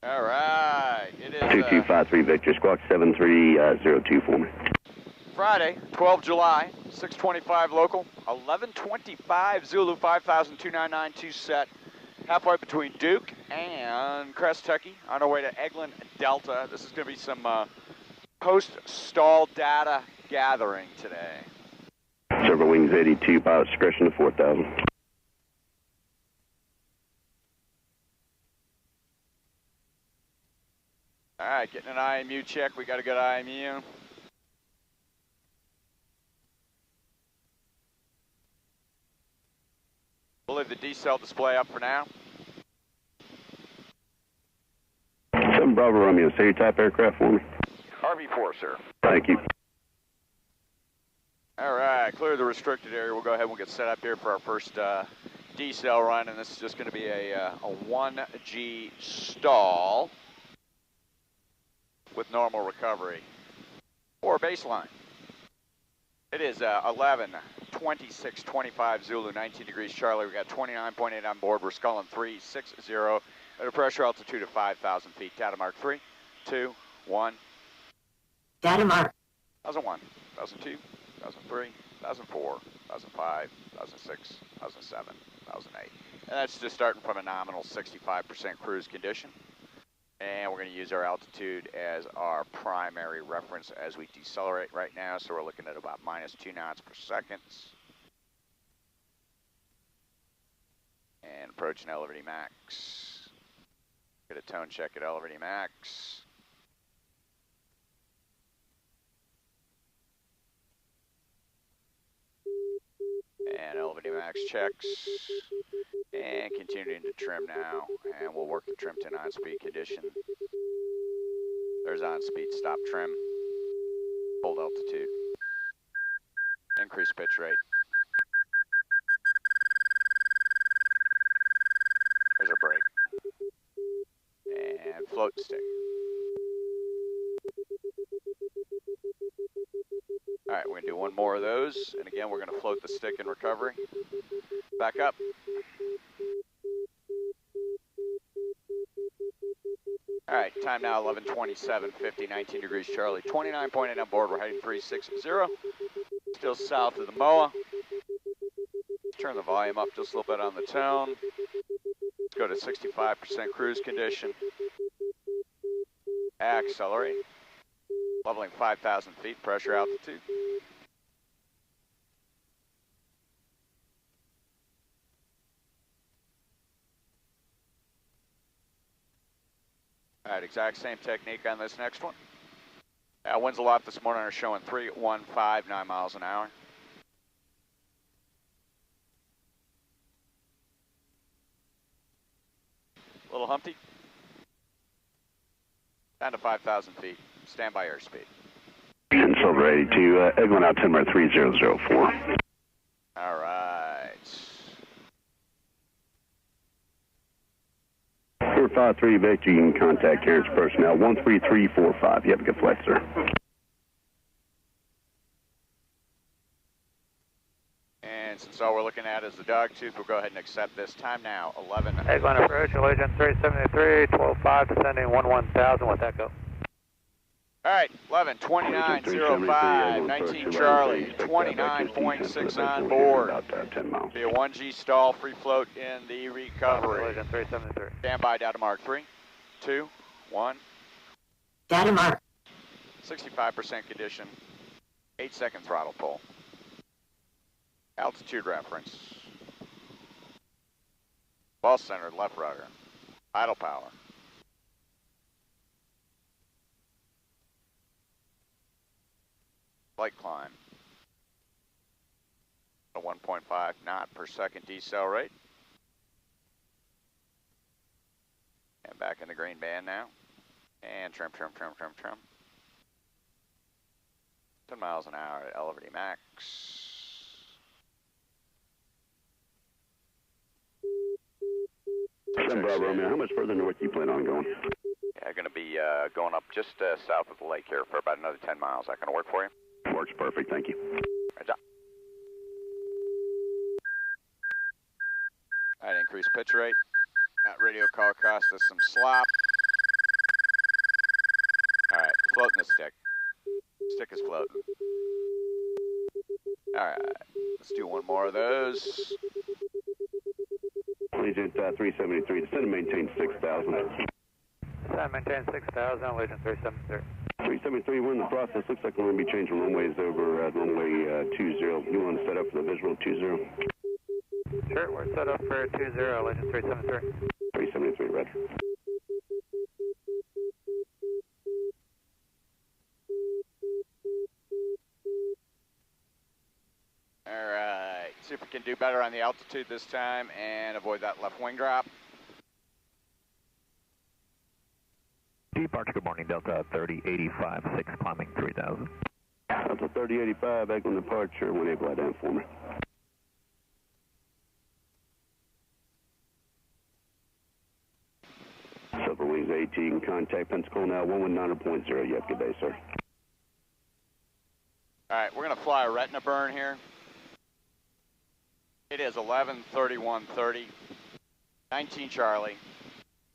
All right, it is 2253 Victor, squawk 7302 for me. Friday, 12 July, 6:25 local, 11:25 Zulu 5,299 set, halfway between Duke and Kentucky, on our way to Eglin Delta. This is going to be some post-stall data gathering today. Server wings 82, pilot discretion to 4,000. All right, getting an IMU check. We got a good IMU. We'll leave the decel display up for now. 7 Bravo Romeo, say your type aircraft for me. RV4, sir. Thank you. All right, clear the restricted area. We'll go ahead and we'll get set up here for our first decel run, and this is just going to be a 1G stall with normal recovery or baseline. It is 11:26:25 Zulu, 19 degrees Charlie. We got 29.8 on board. We're sculling 360 at a pressure altitude of 5,000 feet. Data mark 3, 2, 1. Data mark. 1001, 1002, 1003, 1004, 1005, 1006, 1007, 1008. And that's just starting from a nominal 65% cruise condition. And we're going to use our altitude as our primary reference as we decelerate right now. So we're looking at about -2 knots per second. And approaching Liberty Max. Get a tone check at Liberty Max. And Liberty Max checks. And continuing to trim now. And we'll work the trim to an on-speed condition. There's on-speed stop trim. Hold altitude. Increase pitch rate. There's our brake. And float stick. All right, we're going to do one more of those. And again, we're going to float the stick in recovery. Back up. All right, time now 11:27:50, 19 degrees Charlie, 29.8 on board. We're heading 360. Still south of the MOA. Turn the volume up just a little bit on the tone. Let's go to 65% cruise condition. Accelerate. Leveling 5,000 feet, pressure altitude. All right, exact same technique on this next one. Winds aloft this morning are showing 315, 9 miles an hour. Little Humpty. Down to 5,000 feet. Standby airspeed. And Silver 82, Eglin out 10 by 3004. All right. 453 Victor, you can contact carriage personnel 13345. You have a good flight, sir. And since all we're looking at is the dog tooth, we'll go ahead and accept this. Time now, 11. Eglin approach, Allegiant 373, 12.5, descending 11,000 with Echo. All right, 11:29:05, 19 Charlie, 29.6 on board. Be a 1G stall, free float in the recovery. Allegiant 373. Standby, data mark 3, 2, 1. Data mark. 65% condition, 8-second throttle pull. Altitude reference. Ball centered, left rudder. Idle power. Flight climb. A 1.5 knot per second decel rate. And back in the green band now. And trim. 10 miles an hour at Liberty Max. Bravo Romeo, how much further north do you plan on going? Yeah, going to be going up just south of the lake here for about another 10 miles. That going to work for you? Works perfect, thank you. Right job. All right, increase pitch rate. That radio call cost us some slop. Floating the stick. Stick is floating. All right, let's do one more of those. Agent 373, descend and maintain 6,000. Descend, maintain 6,000, Allegiant 373. 373, we're in the process. Looks like we're going to be changing runways over at runway 20. You want to set up for the visual 20? Sure, we're set up for 20, Allegiant 373. 373, roger. All right, see if we can do better on the altitude this time and avoid that left wing drop. Departure, good morning, Delta 3085, 6 climbing 3000. Delta 3085, back on departure, when able, lie down for me. Silver Wings 18, contact Pensacola now, 119.0. You have a good day, sir. All right, we're gonna fly a retina burn here. It is 11:31:30, 19 Charlie,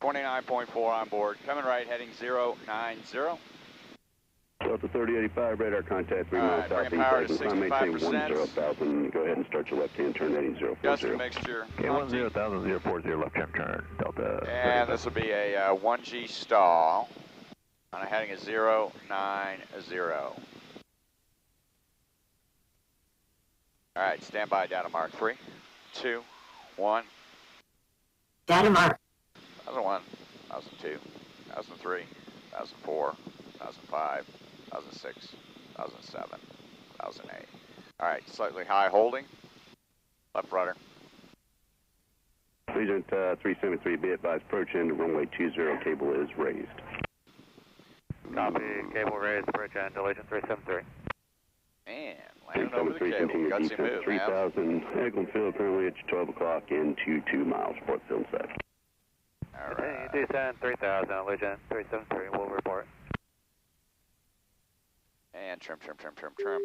29.4 on board, coming right, heading 090. Delta 3085, radar contact 3 All miles right, southeast. bringing power to Maintain 65%. 10,000. Go ahead and start your left-hand turn heading 040. Just a mixture. Okay, 10,000, 040, left hand turn, Delta. And this will be a 1G stall on a heading of 090. All right, stand by, data mark 3, 2, 1. Data mark. 1001, 1002, 1003, 1004, 1005, 1006, 1007, 1008. All right, slightly high holding. Left rudder. Agent 373, be advised, approach end runway 20, cable is raised. Copy, cable raised, approach end, Allegiant 373. And landing over the 373, cable. continue Gutsy descent move, 3,000, Eglin Field, currently at 12 o'clock in 22 miles, port field set. All right. Descend 3,000, Allegiant 373, we'll report. And trim, trim, trim, trim, trim.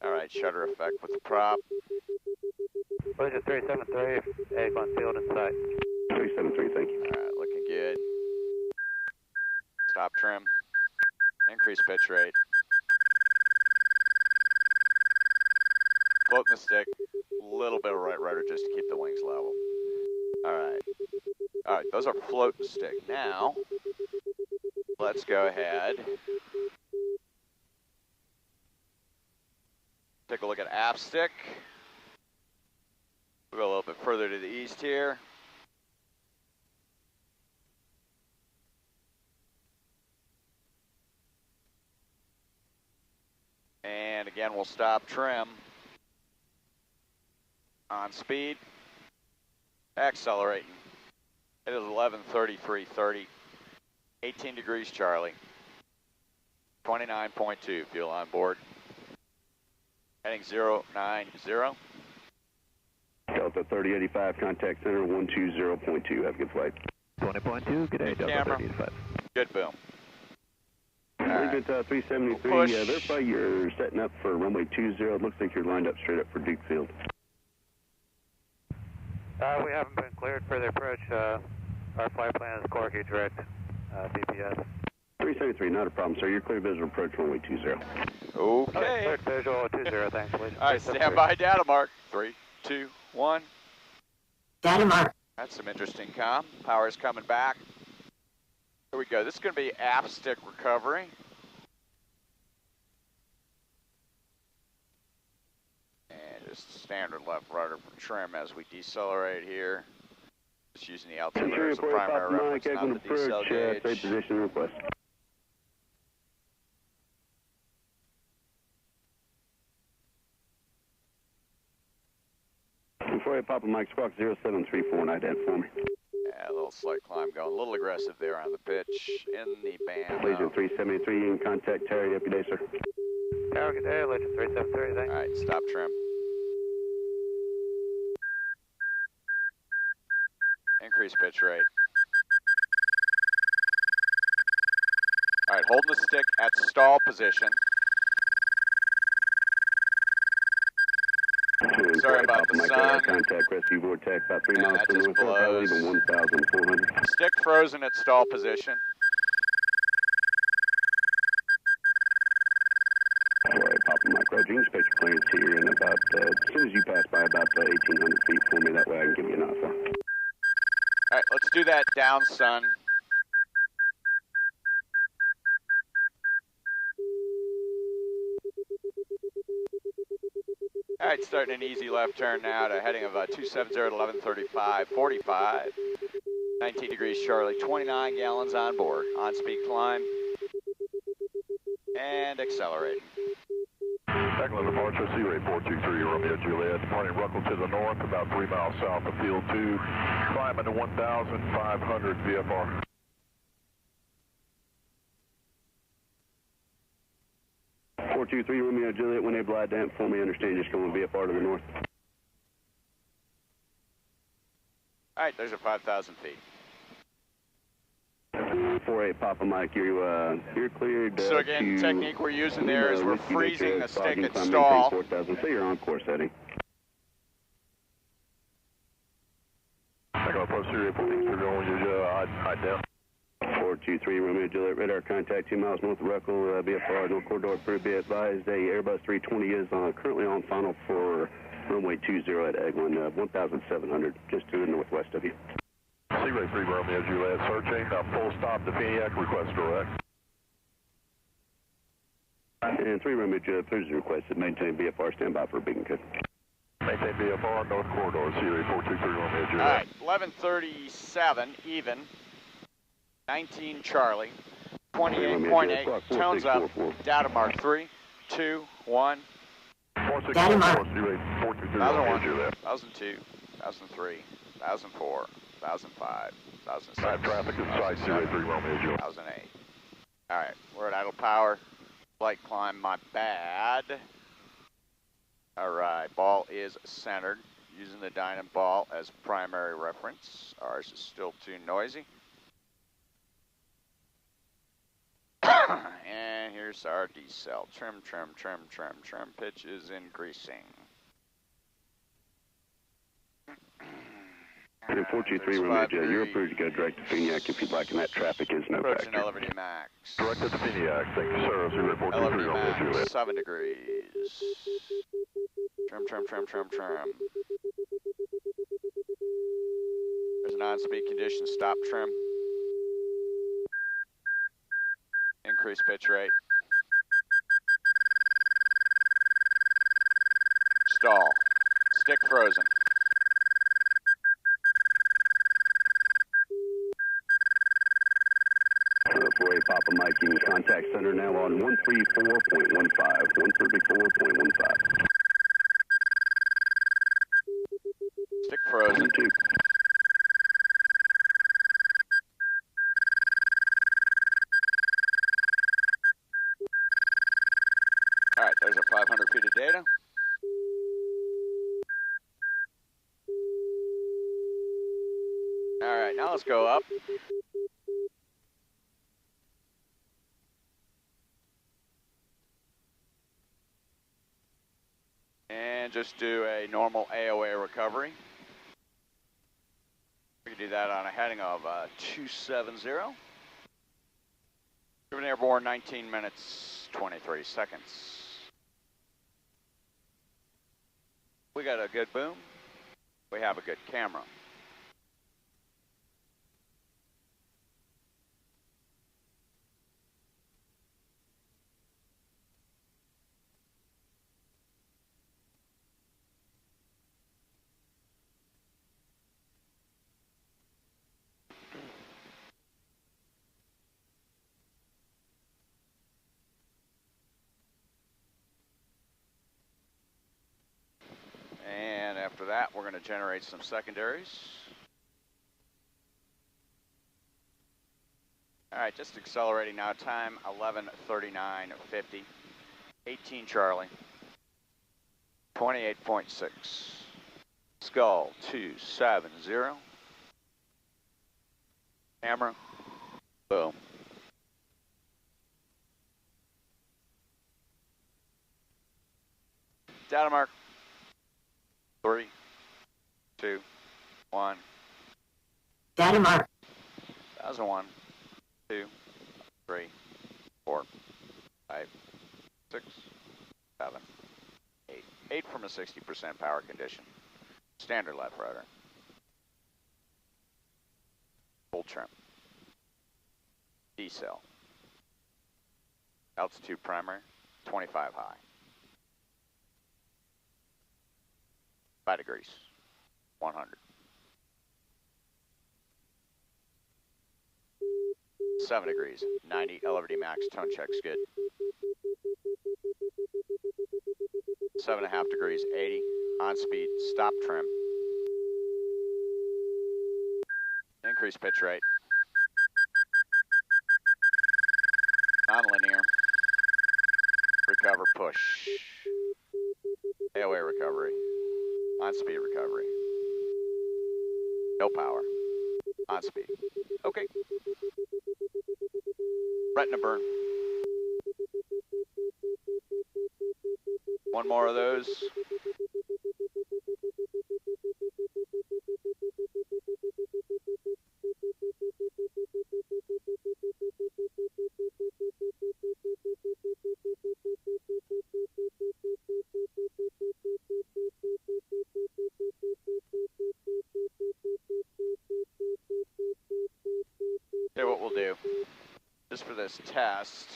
All right, shutter effect with the prop. Allegiant 373, Eglin Field in sight. 373, thank you. All right, looking good. Stop trim. Increase pitch rate. Floating the stick. A little bit of right rudder just to keep the wings level. All right. All right, those are floating stick. Now, let's go ahead. Take a look at aft stick. We'll go a little bit further to the east here. And again, we'll stop trim. On speed. Accelerating. It is 11:33:30. 18 degrees Charlie. 29.2 fuel on board. Heading 090. Delta 3085, contact center 120.2. Have a good flight. 20.2, good day, Delta Camera. 3085. Good boom. All right. Agent 373, Push. verify you're setting up for runway 20. It looks like you're lined up straight up for Duke Field. We haven't been cleared for the approach. Our flight plan is Corky direct, BPS. 373, not a problem, sir. You're clear visual approach runway 20. Okay. Cleared visual 20, thanks, Allegiant. All right, stand by, data mark. 3, 2, 1. Data mark. That's some interesting comm. Power's coming back. Here we go. This is going to be aft stick recovery. And just standard left rudder for trim as we decelerate here. Just using the altimeter as a primary reference, not the decel State gauge. position request. Before I pop a mic, squawk 07349 that for me. Yeah, a little slight climb going. A little aggressive there on the pitch in the band. Agent 373 in contact, Terry. Happy day, sir. Tower, good day, Allegiant 373, thanks. All right, stop trim. Increase pitch rate. All right, holding the stick at stall position. Sorry about the sun. Contact rescue vortex about 3 miles that from just north, probably blows. even 1,400. Stick frozen at stall position. Roger, you can expect your clearance here in about, as soon as you pass by about 1,800 feet for me, that way I can give you an alpha. All right, let's do that down, son. All right, starting an easy left turn now to heading of 270 at 11:35, 45, 19 degrees Charlie, 29 gallons on board, on speed climb, and accelerating. Technical departure, Sea Ray 423, Romeo Juliet, departing Ruckle to the north, about 3 miles south of Field 2, climbing to 1,500 VFR. Four two three Romeo Juliet, when able to damp for me, understand just going VFR to the north. All right, there's a 5,000 feet. 48 Papa Mike, you're cleared. So again, the technique we're using there is we're freezing the stick at climbing stall. 4,000, so you're on course heading. Technical approach, Sea Ray 423, Romeo Juliet, down. 423 Romeo Juliet, radar contact 2 miles north of Ruckle, VFR, no corridor approved, be advised. A Airbus 320 is currently on final for runway 20 at Egwin, 1,700, just to the northwest of you. Sea Ray 3 Romeo Juliet, searching, full stop to Finiac, request direct. And 3 Romeo Juliet, please requested, maintain VFR, standby for beacon code. Maintain VFR, north corridor, Sea Ray 423 Romeo Juliet. All right, 11:37 even. 19 Charlie, 28.8, tones up, data mark 3, 2, 1. Data mark. 1001, 1002, 1003, 1004, 1005, 1006, Traffic inside Sea Ray 3 Romeo Juliet. 1008. All right, we're at idle power. Flight climb, my bad. All right, ball is centered. Using the Dynam ball as primary reference. Ours is still too noisy. And here's our decel. Trim, trim, trim, trim, trim. Pitch is increasing. And 423 Romeo Juliet, you're approved to go direct to Finiac if you'd like, and that traffic is no Approaching factor. LVD max. Directed to Finiac, thank you, sir. Sea Ray 423 LVD Romeo max, Juliet. 7 degrees. Trim, trim, trim, trim, trim. There's an on-speed condition, stop trim. Increase pitch rate. Stall. Stick frozen. For a Papa Mike, you can contact center now on 134.15, 134.15. Stick frozen. 2. All right, there's our 500 feet of data. All right, now let's go up. And just do a normal AOA recovery. We can do that on a heading of 270. Driven airborne, 19 minutes, 23 seconds. We got a good boom. We have a good camera. And after that, we're going to generate some secondaries. All right, just accelerating now. Time 11:39:50. 18 Charlie. 28.6. Skull 270. Camera. Boom. Data mark. 3, 2, 1. Data mark. 1001, 2, 3, 4, 5, 6, 7, 8. 8 from a 60% power condition. Standard left rudder. Full trim. D-cell. Altitude primary, 25 high. 5 degrees, 100. 7 degrees, 90, LRD max, tone check's good. 7.5 degrees, 80, on speed, stop trim. Increase pitch rate. Non-linear. Recover, push. AOA recovery. On speed recovery. No power. On speed. Okay. Retina burn. One more of those. Okay, what we'll do, just for this test,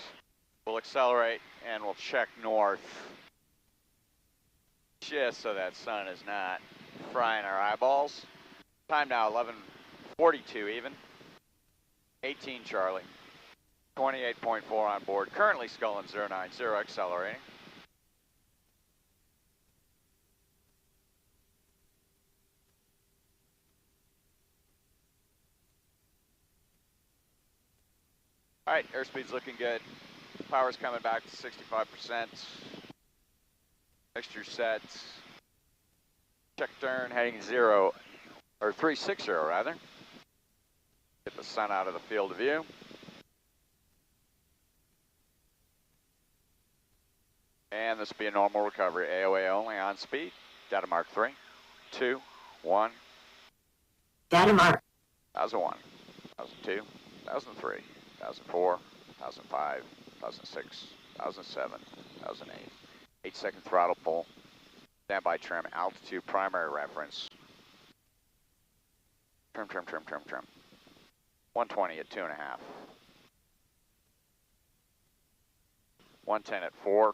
we'll accelerate and we'll check north, just so that sun is not frying our eyeballs. Time now 11:42 even. 18 Charlie. 28.4 on board. Currently Scullin 090 accelerating. All right, airspeed's looking good. Power's coming back to 65%. Mixture set. Check turn heading 0, or 360 rather. Get the sun out of the field of view. And this will be a normal recovery. AOA only on speed. Data mark 3, 2, 1. Data mark. 1001, 1002, 1003, 1004, 1005, 1006, 1007, 1008. 8-second throttle pull. Standby trim. Altitude primary reference. Trim, trim, trim, trim, trim. 120 at 2.5. 110 at 4.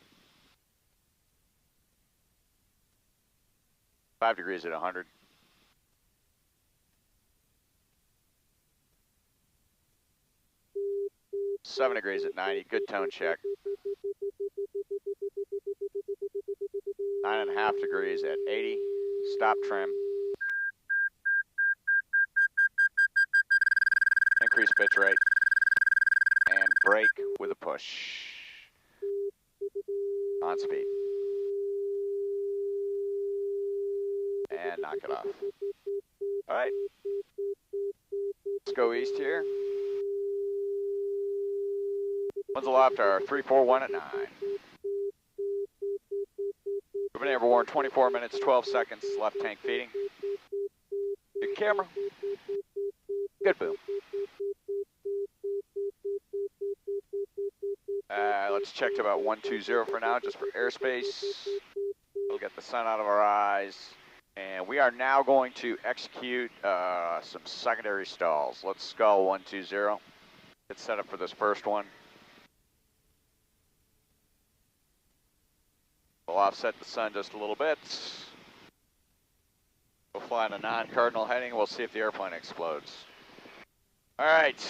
5 degrees at 100. 7 degrees at 90, good tone check. 9.5 degrees at 80, stop trim. Increase pitch rate. And brake with a push. On speed. And knock it off. All right. Let's go east here. Winds aloft are 341 at 9. Moving airborne, 24 minutes, 12 seconds, left tank feeding. Good camera. Good boom. Let's check to about 120 for now, just for airspace. We'll get the sun out of our eyes. And we are now going to execute some secondary stalls. Let's scull 120. Get set up for this first one. We'll offset the sun just a little bit. We'll fly in a non-cardinal heading. We'll see if the airplane explodes. All right.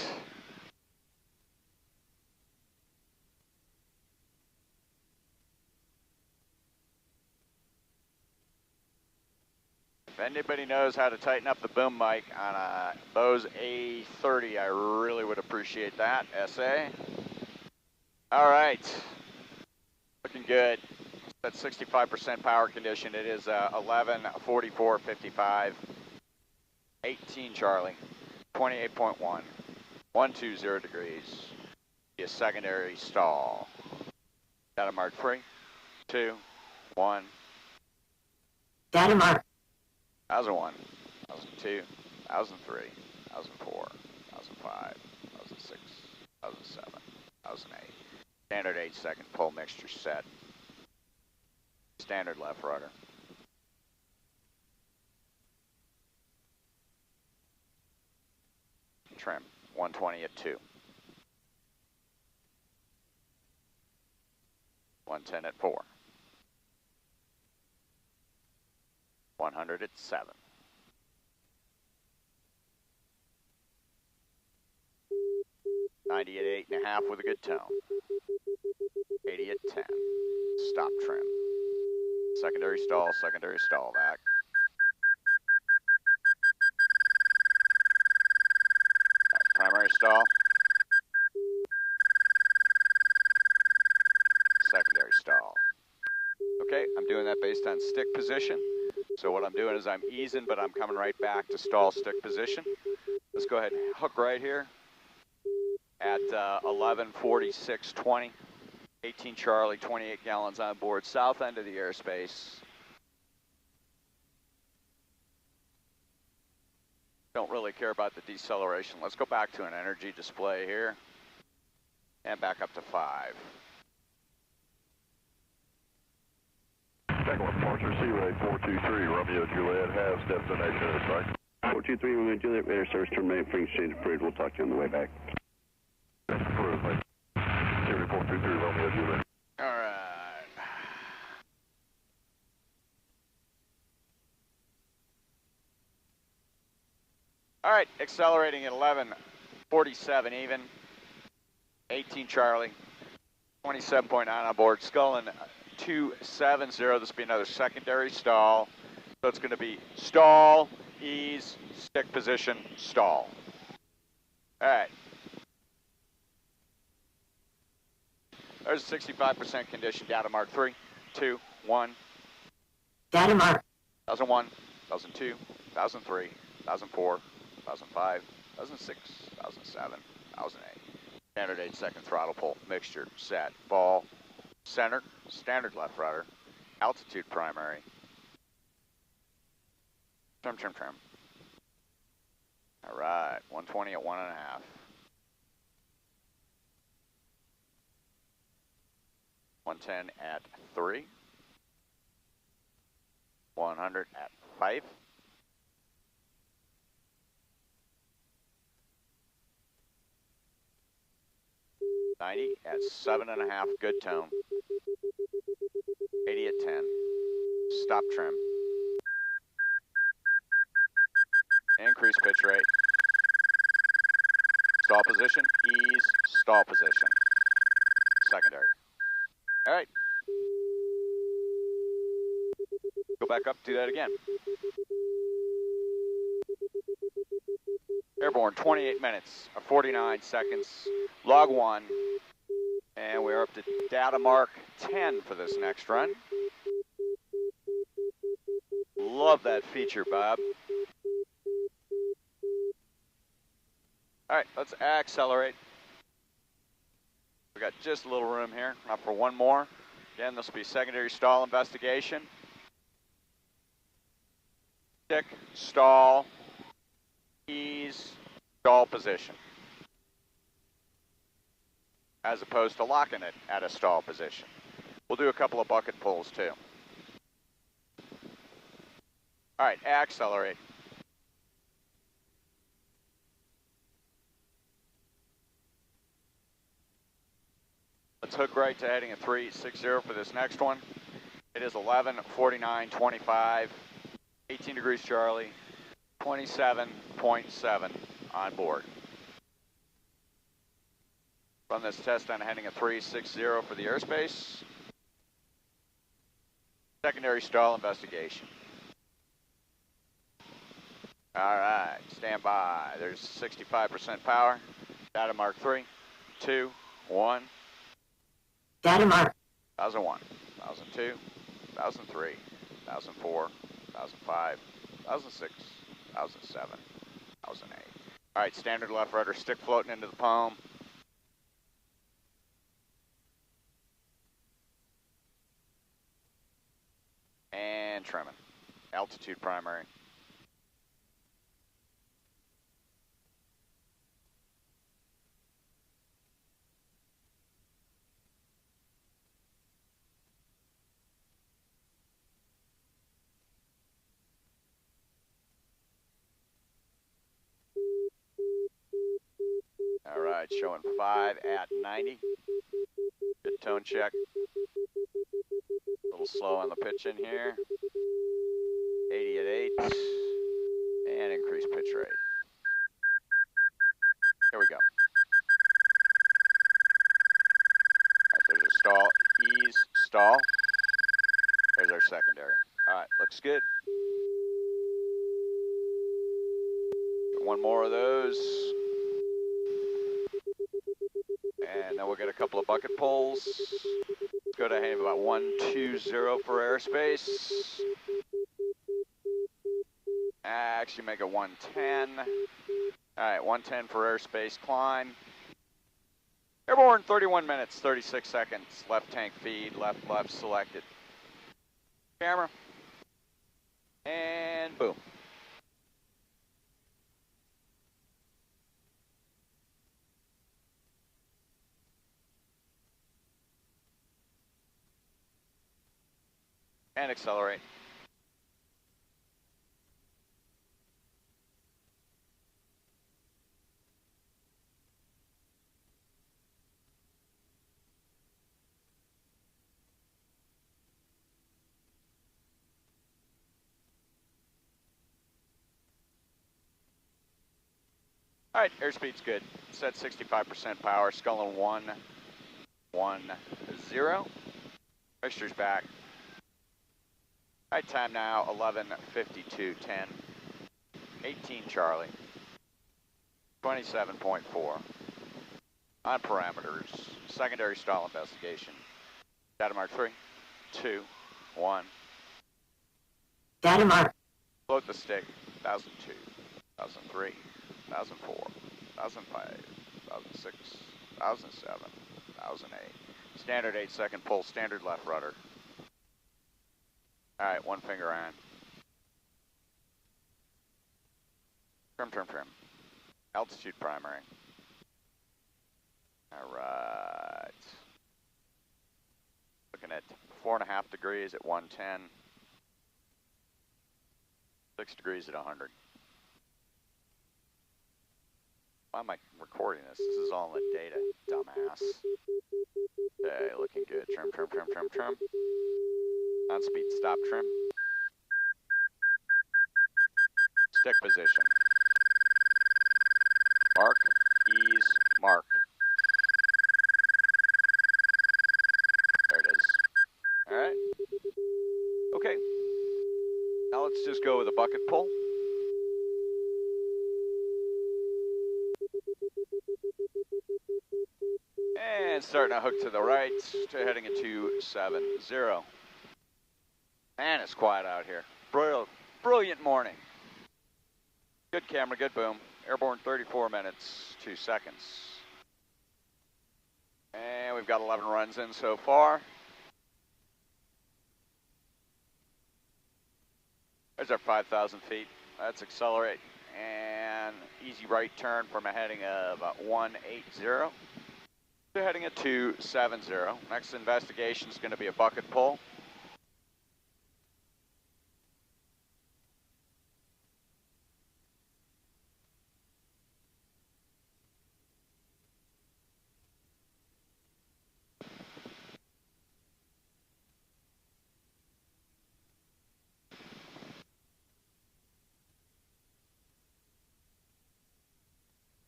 If anybody knows how to tighten up the boom mic on a Bose A30, I really would appreciate that, SA. All right. Looking good. At 65% power condition, it is 11:44:55. 18 Charlie, 28.1, 120 degrees. Be a secondary stall. Data mark 3, 2, 1. Data mark. 1001, 1002, 1003, 1004, 1005, 1006, 1007, 1008. Standard 8-second pull mixture set. standard left rudder. Trim, 120 at 2. 110 at 4. 100 at 7. 90 at 8.5 with a good tone. 80 at 10. Stop trim. Secondary stall back. Right, primary stall. Secondary stall. Okay, I'm doing that based on stick position. So what I'm doing is I'm easing, but I'm coming right back to stall stick position. Let's go ahead and hook right here at 11:46:20. 18 Charlie, 28 gallons on board, south end of the airspace. Don't really care about the deceleration. Let's go back to an energy display here and back up to 5. Technical departure, Sea Ray 423, Romeo Juliet has destination in sight. 423 Romeo Juliet, radar service terminated, free exchange approved. We'll talk to you on the way back. Approved. Sea Ray 423, Romeo Juliet. All right. All right, accelerating at 11:47 even. 18 Charlie, 27.9 on board, sculling 270. This will be another secondary stall. So it's going to be stall, ease, stick position, stall. All right. There's a 65% condition, data mark 3, 2, 1. Data mark. 2001, 2002, 2003, 2004, 2005, 2006, 2007, 2008. Standard 8-second throttle pull, mixture, set, ball, center, standard left rudder, altitude primary. Trim. All right, 120 at 1.5. 110 at 3. 100 at 5. 90 at 7.5, good tone. 80 at 10. Stop trim. Increase pitch rate. Stall position, ease, stall position. Secondary. All right. Go back up, do that again. Airborne, 28 minutes, 49 seconds, log 1, and we're up to data mark 10 for this next run. Love that feature, Bob. All right, let's accelerate. We got just a little room here, not for one more. Again, this will be secondary stall investigation. Stick, stall, ease, stall position. As opposed to locking it at a stall position. We'll do a couple of bucket pulls too. All right, accelerate. Let's hook right to heading at 360 for this next one. It is 11:49:25, 18 degrees Charlie, 27.7 on board. Run this test on heading at 360 for the airspace. Secondary stall investigation. All right, stand by. There's 65% power. Data mark 3, 2, 1. Data mark. 2001, 2002, 2003, 2004, 2005, 2006, 2007, 2008. All right, standard left rudder, stick floating into the palm. And trimming. Altitude primary. right, showing 5 at 90. Good tone check. A little slow on the pitch in here. 80 at 8. And increase pitch rate. Here we go. All right, there's a stall, ease, stall. There's our secondary. All right, looks good. One more of those. And then we'll get a couple of bucket pulls. Let's go to hang about 120 for airspace. Actually make it 110. All right, 110 for airspace climb. Airborne 31 minutes, 36 seconds. Left tank feed, left selected. Camera. And boom. And accelerate. All right, airspeed's good. Set 65% power, skull in 110. Mixture's back. All right, time now 11:52:10. 18 Charlie. 27.4. On parameters, secondary stall investigation. Data mark 3, 2, 1. Data mark. Float the stick. 1002, 1003, 1004, 1005, 1006, 1007, 1008. Standard 8-second pull, standard left rudder. All right, one finger on. Trim. Altitude primary. All right. Looking at 4.5 degrees at 110. 6 degrees at 100. Why am I recording this? This is all in the data, dumbass. Okay, looking good. Trim. On speed, stop, trim. Stick position. Mark, ease, mark. There it is. All right. Okay. Now let's just go with a bucket pull. And starting to hook to the right, to heading at 270. Man, it's quiet out here. Brilliant morning. Good camera, good boom. Airborne 34 minutes, 2 seconds. And we've got 11 runs in so far. There's our 5,000 feet. Let's accelerate. And easy right turn from a heading of 180 to heading at 270. Next investigation is going to be a bucket pull.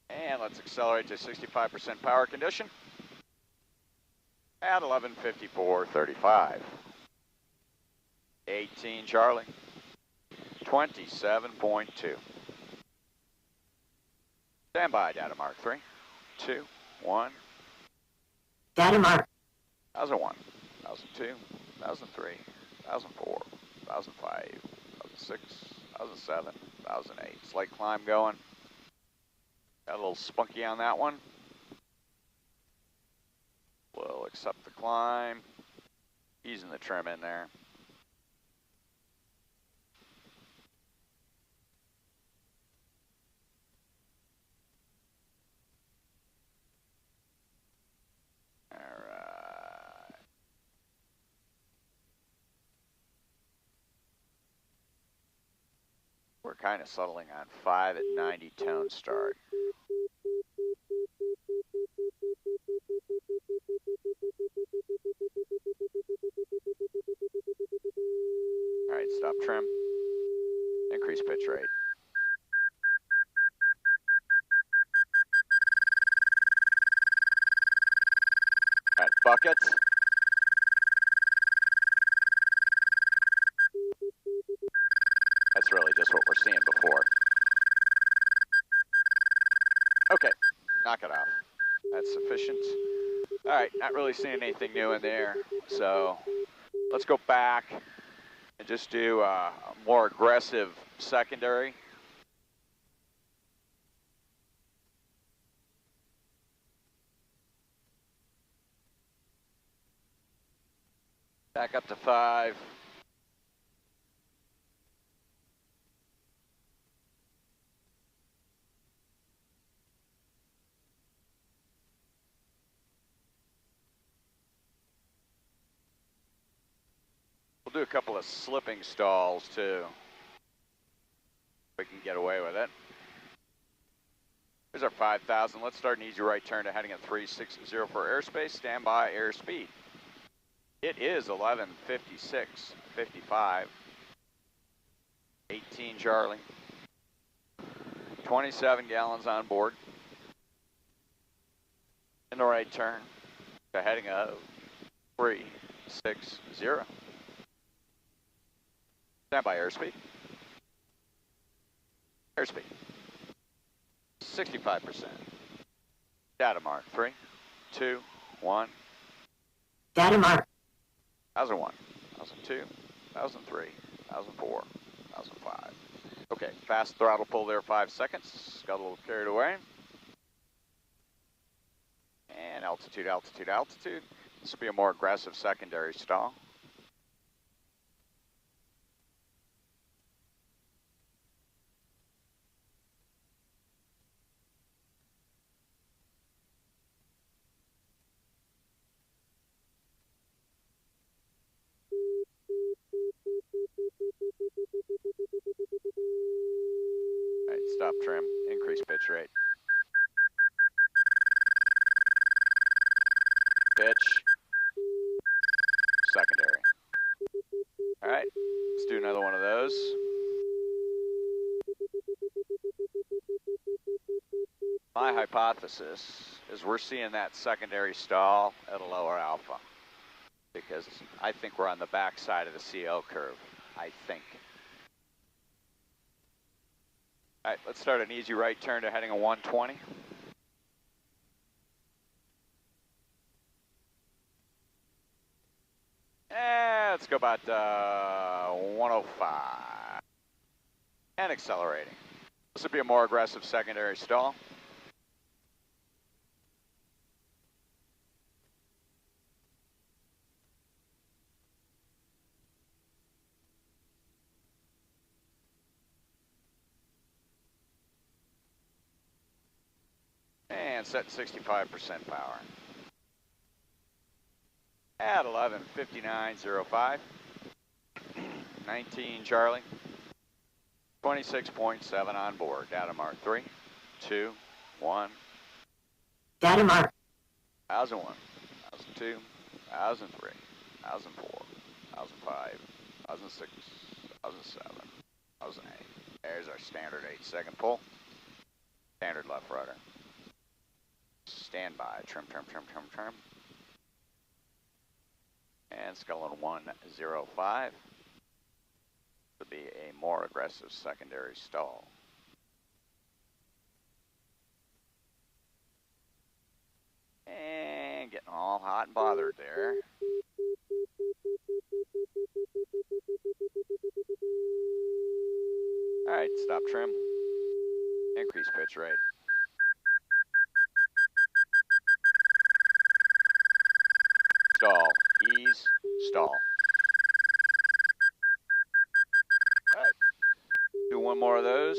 And let's accelerate to 65% power condition at 11:54:35. 18 Charlie. 27.2. Stand by, data mark 3, 2, 1. Data mark. 1001, 1002, 1003, 1004, 1005, 1006, 1007, 1008. Slight climb going. Got a little spunky on that one. We'll accept the climb. Easing the trim in there. All right. We're kind of settling on 5 at 90 tone start. increase pitch rate. All right, buckets. That's really just what we're seeing before. Okay, knock it off. That's sufficient. All right, not really seeing anything new in there. So let's go back and just do a more aggressive secondary. Back up to 5. We'll do a couple of slipping stalls too. We can get away with it. Here's our 5,000. Let's start an easy right turn to heading at 360 for airspace. Stand by airspeed. It is 11:56:55. 18 Charlie. 27 gallons on board. In the right turn to heading of 360. Stand by airspeed. Airspeed. 65%. Data mark. 3, 2, 1. Data mark. 1001, 1002, 1003, 1004, 1005. Okay, fast throttle pull there, 5 seconds. Got a little carried away. And altitude, altitude, altitude. This will be a more aggressive secondary stall. All right, stop trim, increase pitch rate. Pitch, secondary. All right, let's do another one of those. My hypothesis is we're seeing that secondary stall at a lower alpha because I think we're on the back side of the CO curve, I think. All right, let's start an easy right turn to heading a 120. Let's go about 105. And accelerating. This would be a more aggressive secondary stall. And set 65% power. At 11:59:05. 19 Charlie. 26.7 on board. Data mark 3, 2, 1. Data mark. 1001, 1002, 1003, 1004, 1005, 1006, 1007, 1008. There's our standard 8-second pull. Standard left rudder. Stand by. Trim, trim, trim, trim, trim. And skeleton 105. To be a more aggressive secondary stall. And getting all hot and bothered there. All right, stop trim. Increase pitch rate. Stall, ease, stall. All right, do one more of those.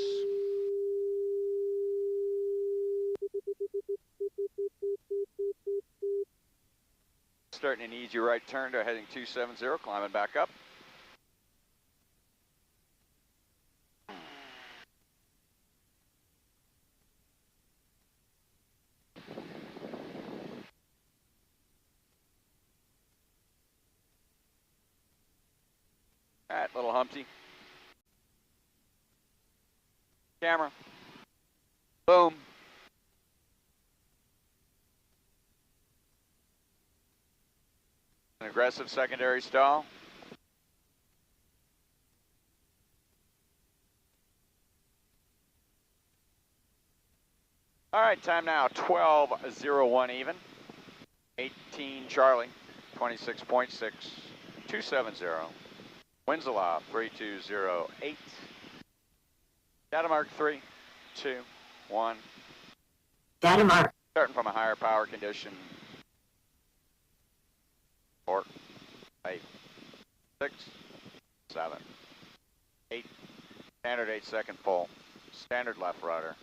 Starting an easy right turn to heading 270, climbing back up. All right, little Humpty. Camera. Boom. An aggressive secondary stall. All right, time now, 12:01 even. 18 Charlie, 26.6, 270. Winds aloft, 3208. Data mark 3, 2, 1. Data mark. Starting from a higher power condition. 4, 5, 6, 7, 8. Standard 8-second full. Standard left rudder.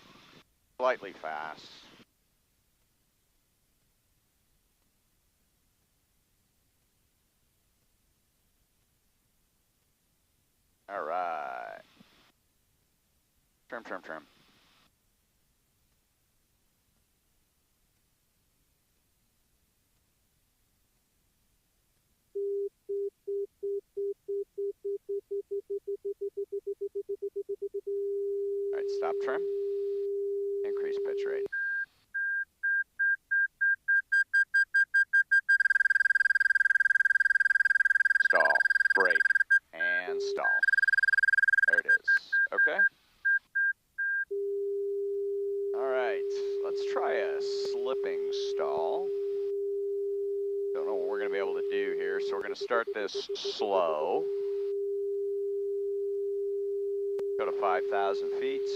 Slightly fast. All right. Trim, trim, trim. All right, stop trim. Increase pitch rate. Stall, brake, and stall. There it is. Okay. All right, let's try a slipping stall. Don't know what we're going to be able to do here, so we're going to start this slow. Go to 5,000 feet.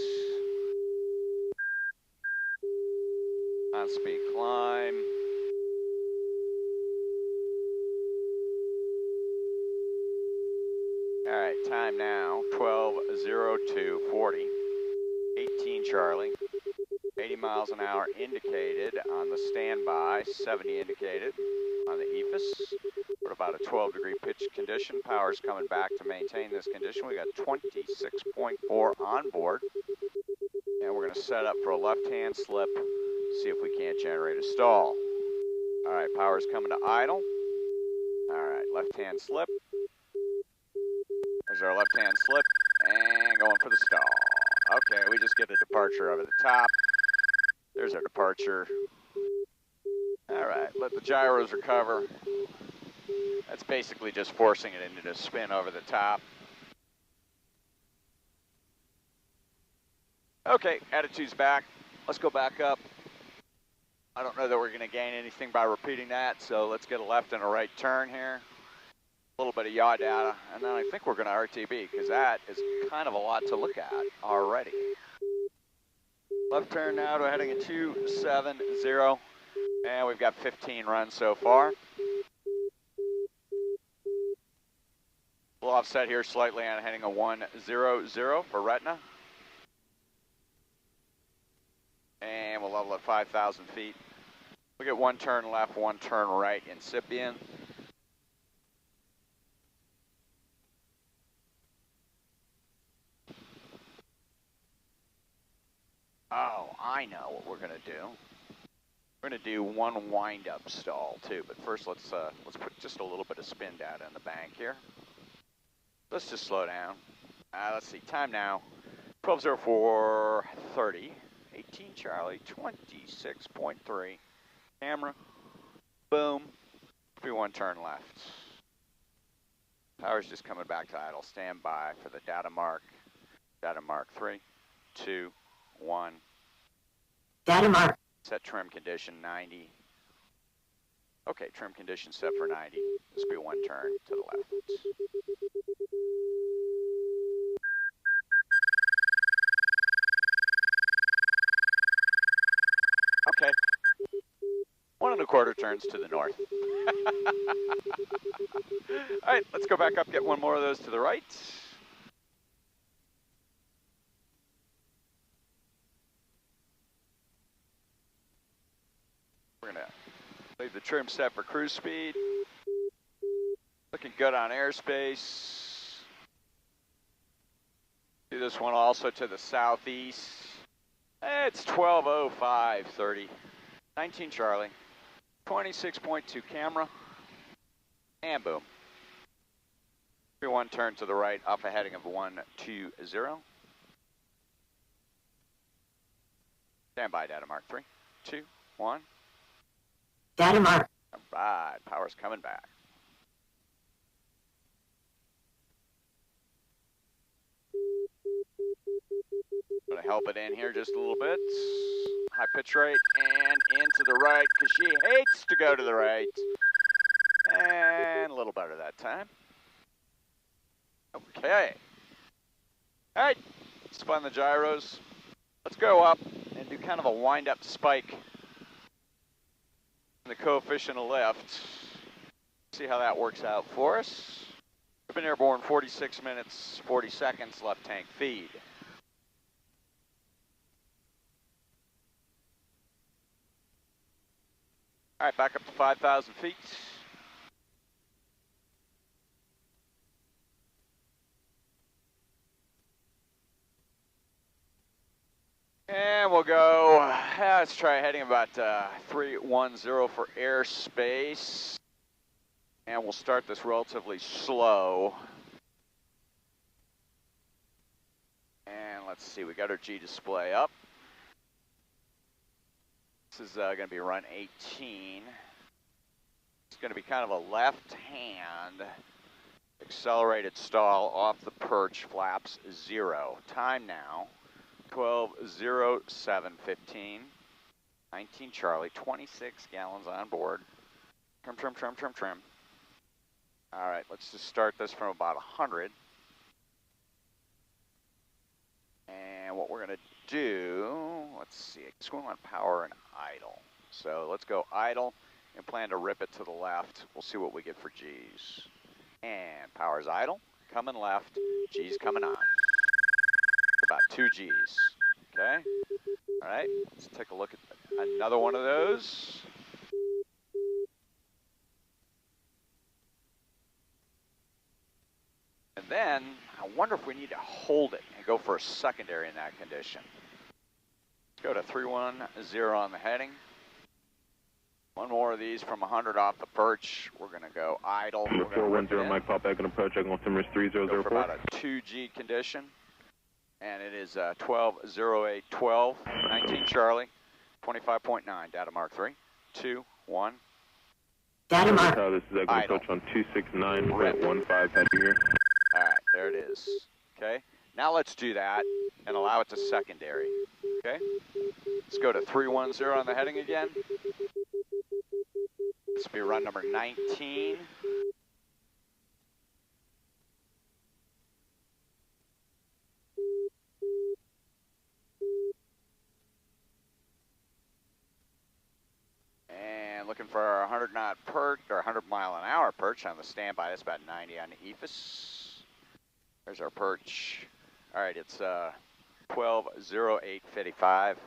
On speed climb. All right, time now, 12:02:40. 18 Charlie. 80 miles an hour indicated on the standby, 70 indicated on the EFIS. We're at about a 12-degree pitch condition. Power's coming back to maintain this condition. We got 26.4 on board. And we're going to set up for a left-hand slip, see if we can't generate a stall. All right, power's coming to idle. All right, left-hand slip. There's our left-hand slip, and going for the stall. Okay, we just get a departure over the top. There's our departure. All right, let the gyros recover. That's basically just forcing it into the spin over the top. Okay, attitude's back. Let's go back up. I don't know that we're gonna gain anything by repeating that, so let's get a left and a right turn here. A little bit of yaw data, and then I think we're gonna RTB, because that is kind of a lot to look at already. Left turn now to heading at 270, and we've got 15 runs so far. We'll offset here slightly on heading a 100 for Retina. And we'll level at 5,000 feet. We'll get one turn left, one turn right, incipient. Oh, I know what we're gonna do. We're gonna do one wind-up stall too, but first let's put just a little bit of spin data in the bank here. Let's just slow down. Let's see, time now, 12:04:30. 18 Charlie, 26.3. Camera, boom. 3-1 turn left. Power's just coming back to idle. Stand by for the data mark. Data mark 3, 2, 1. Data mark. Set trim condition 90. Okay, trim condition set for 90. This will be one turn to the left. Okay. 1 1/4 turns to the north. All right, let's go back up, get one more of those to the right. We're gonna leave the trim set for cruise speed. Looking good on airspace. Do this one also to the southeast. It's 12:05:30. 19 Charlie. 26.2 camera. And boom. 3-1 turn to the right, off a heading of 120. Stand by, data mark 3, 2, 1. Data mark. All right, power's coming back. Gonna help it in here just a little bit. High pitch rate and into the right because she hates to go to the right. And a little better that time. Okay. All right, spun the gyros. Let's go up and do kind of a wind-up spike in the coefficient of lift. See how that works out for us. We've been airborne 46 minutes, 40 seconds, left tank feed. All right, back up to 5,000 feet. And we'll go, let's try heading about 310 for airspace. And we'll start this relatively slow. And let's see, we got our G display up. This is going to be run 18. It's going to be kind of a left hand accelerated stall off the perch, flaps 0. Time now, 12:07:15. 19 Charlie, 26 gallons on board. Trim, trim, trim, trim, trim. All right, let's just start this from about 100. And what we're going to do, let's see, it's going on power and idle. So let's go idle and plan to rip it to the left. We'll see what we get for G's. And power's idle, coming left, G's coming on. About 2 G's, okay? All right, let's take a look at another one of those. And then, I wonder if we need to hold it and go for a secondary in that condition. Let's go to 310 on the heading. One more of these from 100 off the perch. We're going to go idle. 410, Mike, pop back and approach, altimeter 3004. Go for about a 2G condition. And it is 12:08:12, 19 Charlie, 25.9, data mark 3, 2, 1. Data mark. This is idle. approach on 269.15 heading here. All right, there it is. Okay, now let's do that and allow it to secondary. Okay, let's go to 310 on the heading again. This will be run number 19. And looking for our 100 knot perch, or 100 mile an hour perch on the standby. That's about 90 on the EFIS. There's our perch. All right, it's 12:08:55,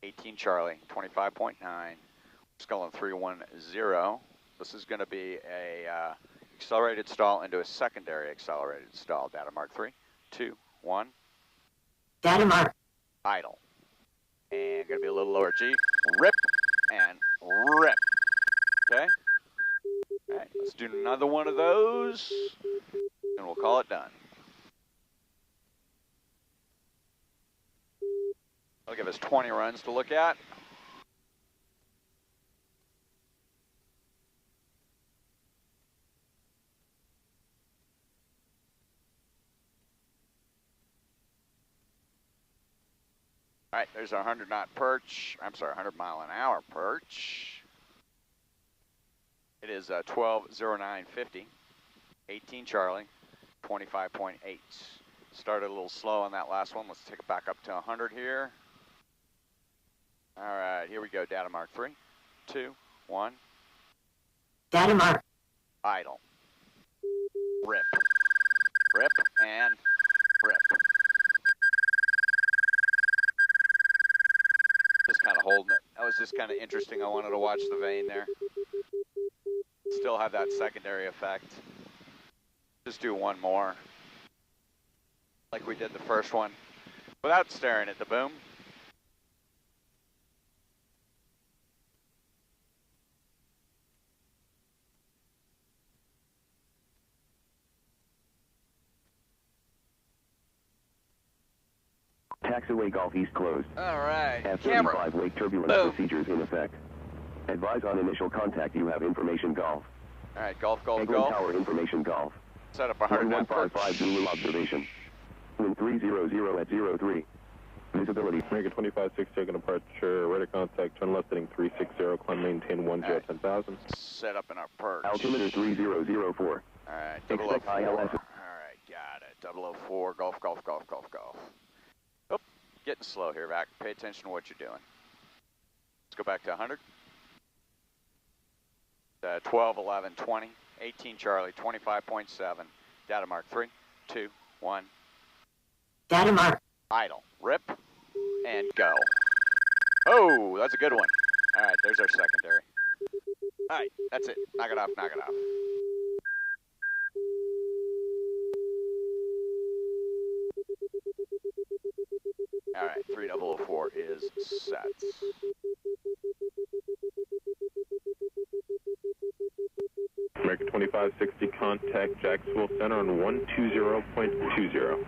18 Charlie, 25.9. Skull 310. This is going to be a accelerated stall into a secondary accelerated stall. Data mark 3, 2, 1. Data mark. Idle. And going to be a little lower G. Rip and rip. Okay? All right, let's do another one of those, and we'll call it done. That'll give us 20 runs to look at. All right, there's our 100 knot perch. I'm sorry, 100 mile an hour perch. It is 12:09:50, 18 Charlie, 25.8. Started a little slow on that last one. Let's take it back up to 100 here. All right, here we go. Data mark 3, 2, 1. Data mark. Idle. Rip. Rip and rip. Just kind of holding it. That was just kind of interesting. I wanted to watch the vane there. Still have that secondary effect. Just do one more, like we did the first one, without staring at the boom. Taxiway Golf East closed. All right. F-35 Camera. wake turbulence Boom. procedures in effect. Advise on initial contact. You have information golf. All right, golf, golf, Eglin golf. Tower information golf. Set up 100 net perch. 1155 Zulu observation. Wind 300 at 03. Visibility. American 25-6 taking departure, radar contact, turn left heading 360, climb maintain 10 right. 10,000. Set up in our perch. Altimeter 3004. All right, Expect 004. ILS. All right, got it. 004, golf, golf, golf, golf, golf. Oh, getting slow here, back. Pay attention to what you're doing. Let's go back to 100. 12, 11, 20, 18 Charlie, 25.7. Data mark 3, 2, 1. Data mark. Idle. Rip. And go. Oh, that's a good one. All right, there's our secondary. All right, that's it. Knock it off, knock it off. All right, 3004 is set. American 2560 contact Jacksonville Center on 120.20.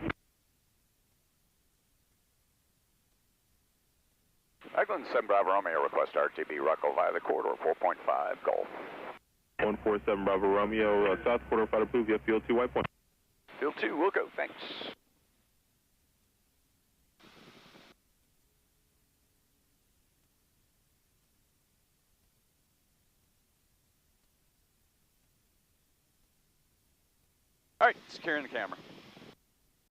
Eglin 7 Bravo Romeo, request RTB Ruckel via the corridor 4.5 Golf. 147 Bravo Romeo, south quarter fighter approved via field 2 white point. Field 2, we'll go, thanks. All right, securing the camera.